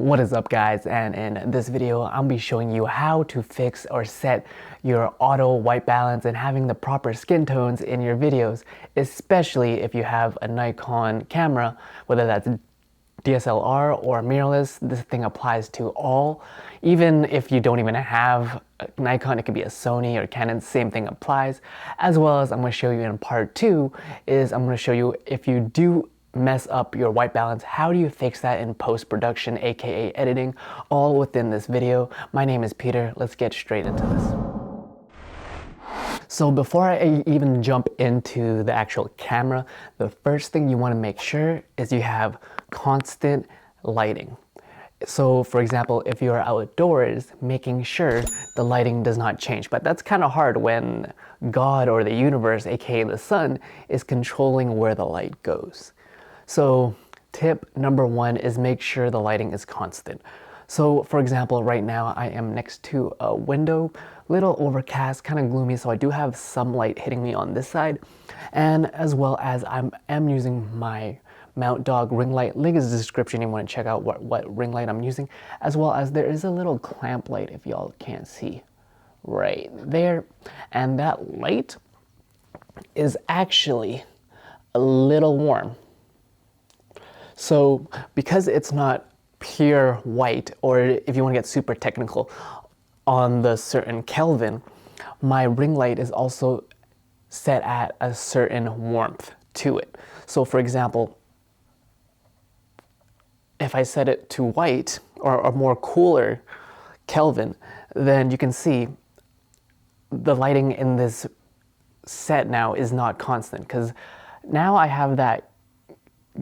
What is up, guys? And in this video I'll be showing you how to fix or set your auto white balance and having the proper skin tones in your videos, especially if you have a Nikon camera, whether that's DSLR or mirrorless. This thing applies to all. Even if you don't even have a Nikon, it could be a Sony or Canon, same thing applies. As well as I'm going to show you in part 2 is I'm going to show you if you do mess up your white balance, how do you fix that in post-production, aka editing, all within this video. My name is Peter. Let's get straight into this. So before I even jump into the actual camera, the first thing you want to make sure is you have constant lighting. So for example, if you're outdoors, making sure the lighting does not change. But that's kind of hard when God or the universe, aka the sun, is controlling where the light goes. So tip number 1 is make sure the lighting is constant. So for example, right now I am next to a window, little overcast, kind of gloomy, so I do have some light hitting me on this side. And as well as I am using my Mount Dog ring light. Link is in the description if you want to check out what ring light I'm using. As well as there is a little clamp light if y'all can't see right there. And that light is actually a little warm. So because it's not pure white, or if you want to get super technical on the certain Kelvin, my ring light is also set at a certain warmth to it. So for example, if I set it to white or a more cooler Kelvin, then you can see the lighting in this set now is not constant, because now I have that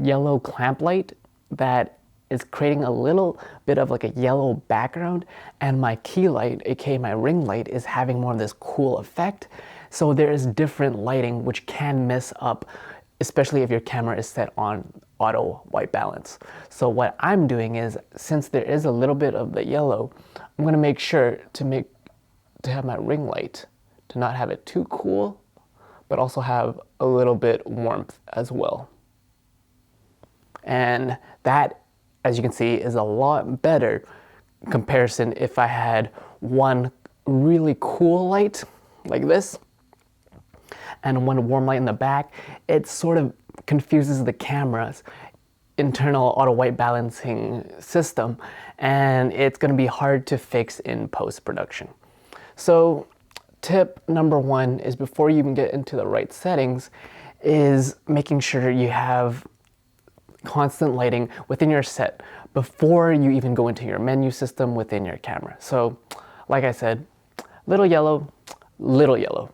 yellow clamp light that is creating a little bit of like a yellow background, and my key light, aka my ring light, is having more of this cool effect. So there is different lighting which can mess up, especially if your camera is set on auto white balance. So what I'm doing is, since there is a little bit of the yellow, I'm going to make sure to have my ring light to not have it too cool, but also have a little bit warmth as well. And that, as you can see, is a lot better comparison if I had one really cool light like this and one warm light in the back. It sort of confuses the camera's internal auto white balancing system, and it's going to be hard to fix in post-production. So tip number 1 is, before you even get into the right settings, is making sure you have constant lighting within your set before you even go into your menu system within your camera. So like I said, little yellow,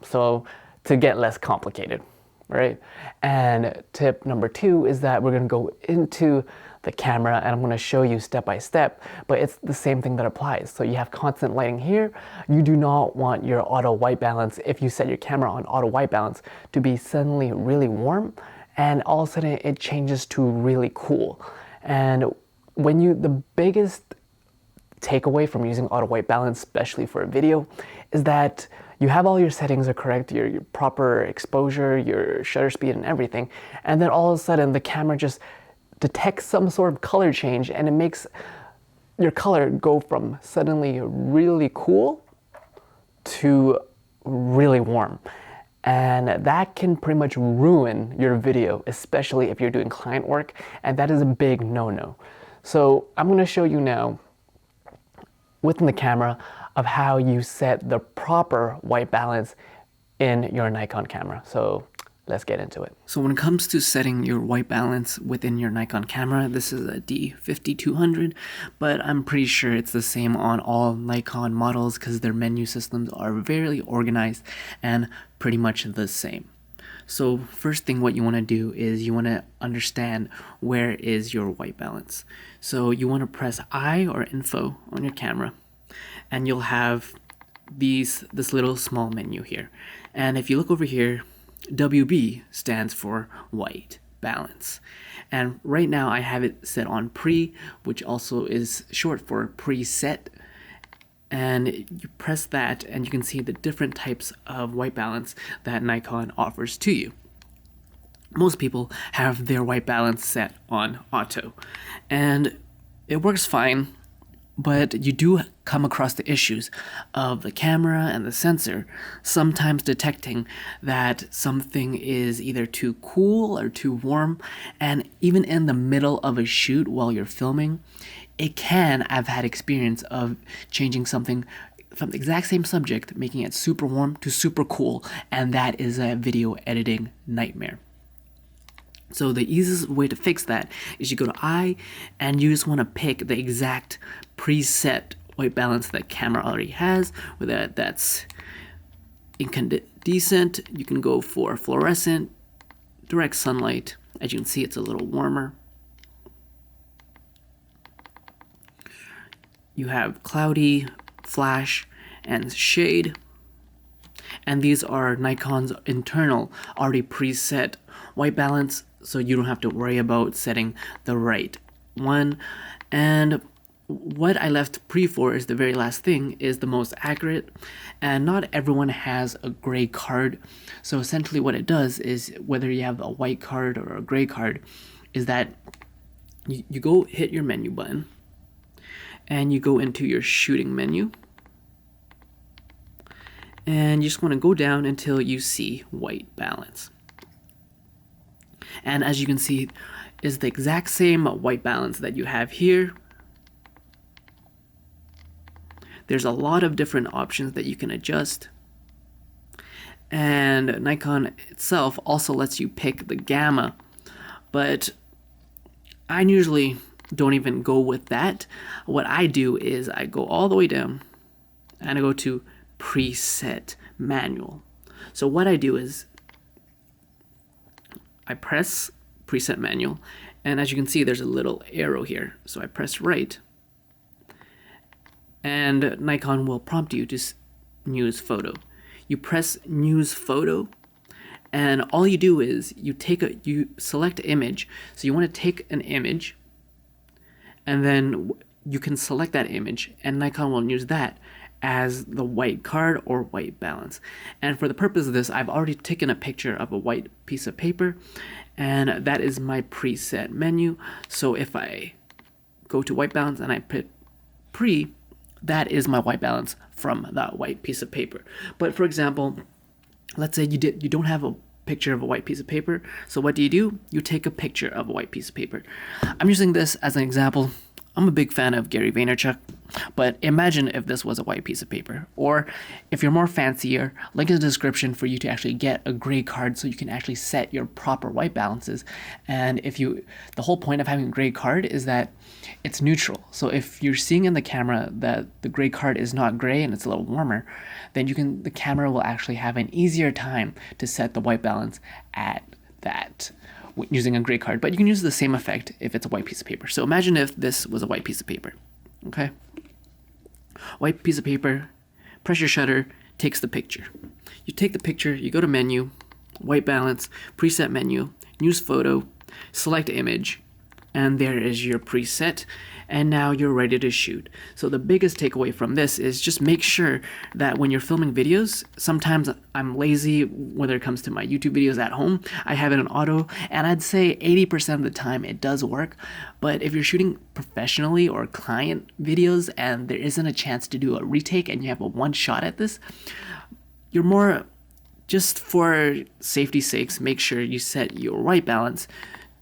so to get less complicated, right? And tip number 2 is that we're going to go into the camera and I'm going to show you step by step, but it's the same thing that applies. So you have constant lighting here. You do not want your auto white balance, if you set your camera on auto white balance, to be suddenly really warm and all of a sudden it changes to really cool. And the biggest takeaway from using auto white balance, especially for a video, is that you have all your settings are correct, your proper exposure, your shutter speed and everything, and then all of a sudden the camera just detects some sort of color change and it makes your color go from suddenly really cool to really warm. And that can pretty much ruin your video, especially if you're doing client work, and that is a big no-no. So I'm going to show you now within the camera of how you set the proper white balance in your Nikon camera. So let's get into it. So when it comes to setting your white balance within your Nikon camera, this is a D5200, but I'm pretty sure it's the same on all Nikon models because their menu systems are very organized and pretty much the same. So first thing what you want to do is you want to understand where is your white balance. So you want to press I or info on your camera, and you'll have this little small menu here. And if you look over here, WB stands for white balance. And right now I have it set on pre, which also is short for preset. And you press that and you can see the different types of white balance that Nikon offers to you. Most people have their white balance set on auto. And it works fine, but you do come across the issues of the camera and the sensor sometimes detecting that something is either too cool or too warm, and even in the middle of a shoot while you're filming, I've had experience of changing something from the exact same subject, making it super warm to super cool, and that is a video editing nightmare. So the easiest way to fix that is you go to I, and you just want to pick the exact preset white balance that camera already has, whether that's incandescent, you can go for fluorescent, direct sunlight. As you can see, it's a little warmer. You have cloudy, flash, and shade. And these are Nikon's internal already preset white balance, so you don't have to worry about setting the right one. And what I left pre for is the very last thing, is the most accurate, and not everyone has a gray card. So essentially what it does is, whether you have a white card or a gray card, is that you go hit your menu button and you go into your shooting menu, and you just want to go down until you see white balance. And as you can see, is the exact same white balance that you have here. There's a lot of different options that you can adjust. And Nikon itself also lets you pick the gamma, but I usually don't even go with that. What I do is I go all the way down and I go to preset manual. So what I do is I press preset manual, and as you can see, there's a little arrow here. So I press right, and Nikon will prompt you to use photo. You press use photo, and all you do is you select image. So you want to take an image, and then you can select that image, and Nikon will use that as the white card or white balance. And for the purpose of this, I've already taken a picture of a white piece of paper, and that is my preset menu. So if I go to white balance and I put pre, that is my white balance from that white piece of paper. But for example, let's say you don't have a picture of a white piece of paper. So what do? You take a picture of a white piece of paper. I'm using this as an example. I'm a big fan of Gary Vaynerchuk, but imagine if this was a white piece of paper. Or if you're more fancier, link in the description for you to actually get a gray card so you can actually set your proper white balances. And the whole point of having a gray card is that it's neutral. So if you're seeing in the camera that the gray card is not gray and it's a little warmer, then the camera will actually have an easier time to set the white balance at that, using a gray card. But you can use the same effect if it's a white piece of paper. So imagine if this was a white piece of paper. Okay, white piece of paper, press your shutter, takes the picture. You take the picture, you go to menu, white balance, preset menu, use photo, select image, and there is your preset, and now you're ready to shoot. So the biggest takeaway from this is just make sure that when you're filming videos, sometimes I'm lazy whether it comes to my YouTube videos at home, I have it on auto, and I'd say 80% of the time it does work. But if you're shooting professionally or client videos and there isn't a chance to do a retake and you have a one shot at this, you're more, just for safety's sakes, make sure you set your white balance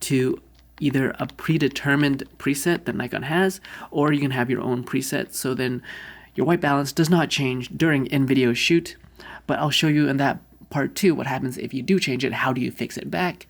to either a predetermined preset that Nikon has, or you can have your own preset, so then your white balance does not change during in-video shoot. But I'll show you in that part 2 what happens if you do change it, how do you fix it back,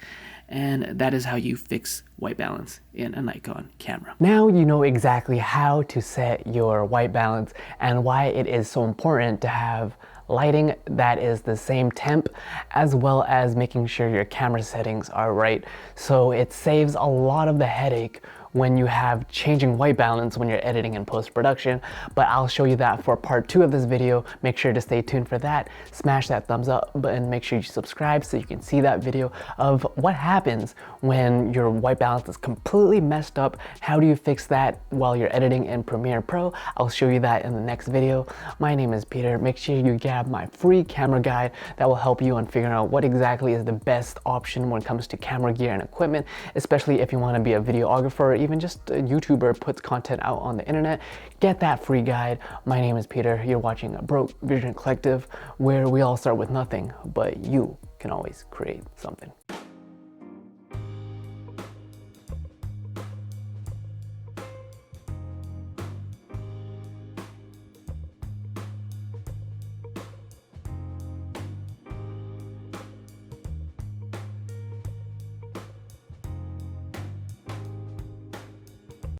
and that is how you fix white balance in a Nikon camera. Now you know exactly how to set your white balance and why it is so important to have lighting that is the same temp, as well as making sure your camera settings are right. So it saves a lot of the headache when you have changing white balance when you're editing in post-production. But I'll show you that for part 2 of this video. Make sure to stay tuned for that. Smash that thumbs up button, make sure you subscribe so you can see that video of what happens when your white balance is completely messed up. How do you fix that while you're editing in Premiere Pro? I'll show you that in the next video. My name is Peter. Make sure you grab my free camera guide that will help you on figuring out what exactly is the best option when it comes to camera gear and equipment, especially if you want to be a videographer or even just a YouTuber puts content out on the internet, get that free guide. My name is Peter. You're watching Broke Vision Collective, where we all start with nothing, but you can always create something.